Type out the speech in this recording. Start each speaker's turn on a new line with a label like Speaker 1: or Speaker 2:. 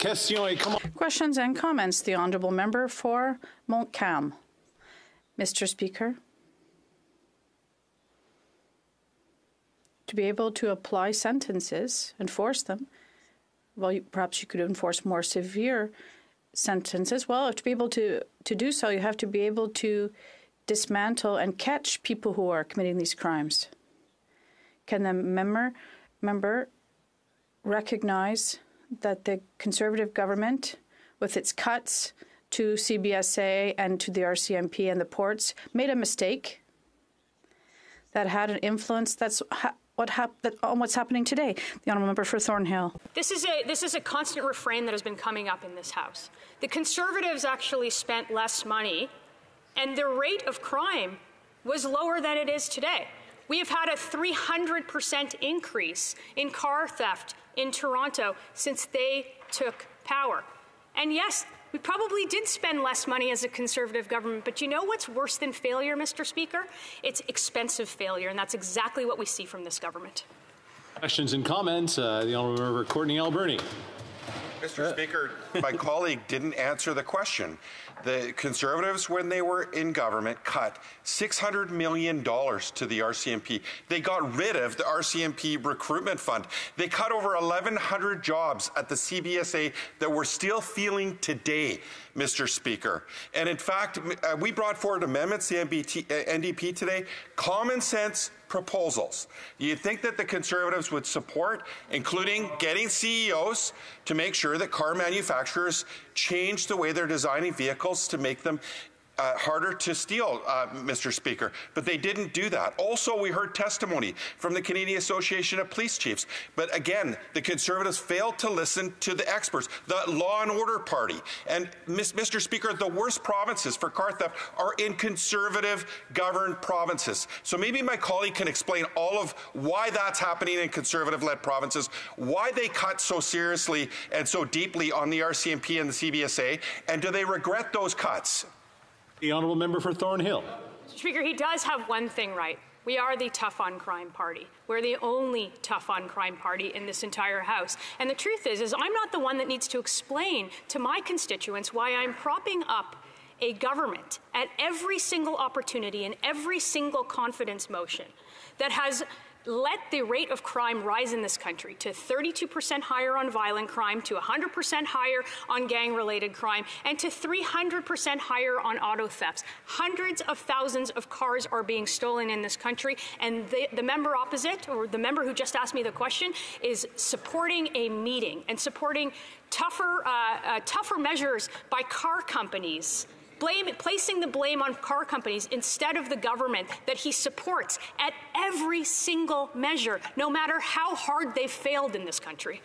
Speaker 1: Questions and comments. The Honourable Member for Montcalm. Mr. Speaker, to be able to apply sentences, enforce them, well, perhaps you could enforce more severe sentences. Well, to be able to do so, you have to be able to dismantle and catch people who are committing these crimes. Can the member recognize that the Conservative government, with its cuts to CBSA and to the RCMP and the ports, made a mistake that had an influence? That's on what's happening today. The Honourable Member for Thornhill.
Speaker 2: This is a constant refrain that has been coming up in this House. The Conservatives actually spent less money, and the rate of crime was lower than it is today. We have had a 300% increase in car theft in Toronto since they took power. And yes, we probably did spend less money as a Conservative government, but you know what's worse than failure, Mr. Speaker? It's expensive failure, and that's exactly what we see from this government.
Speaker 3: Questions and comments. The Honourable Member Courtney Alberni.
Speaker 4: Mr. Speaker, my colleague didn't answer the question. The Conservatives, when they were in government, cut $600 million to the RCMP. They got rid of the RCMP recruitment fund. They cut over 1,100 jobs at the CBSA that we're still feeling today, Mr. Speaker. And in fact, we brought forward amendments to NDP today, common sense proposals. You'd think that the Conservatives would support, including getting CEOs to make sure that car manufacturers change the way they're designing vehicles to make them harder to steal, Mr. Speaker, but they didn't do that. Also, we heard testimony from the Canadian Association of Police Chiefs, but again, the Conservatives failed to listen to the experts, the Law and Order Party. And Mr. Speaker, the worst provinces for car theft are in Conservative-governed provinces. So maybe my colleague can explain all of why that's happening in Conservative-led provinces, why they cut so seriously and so deeply on the RCMP and the CBSA, and do they regret those cuts?
Speaker 3: The Honourable Member for Thornhill.
Speaker 2: Mr. Speaker, he does have one thing right. We are the tough-on-crime party. We're the only tough-on-crime party in this entire House. And the truth is I'm not the one that needs to explain to my constituents why I'm propping up a government at every single opportunity and every single confidence motion that has let the rate of crime rise in this country to 32% higher on violent crime, to 100% higher on gang-related crime, and to 300% higher on auto thefts. Hundreds of thousands of cars are being stolen in this country, and the member opposite, or the member who just asked me the question, is supporting a meeting and supporting tougher measures by car companies, placing the blame on car companies instead of the government that he supports at every single measure, no matter how hard they've failed in this country.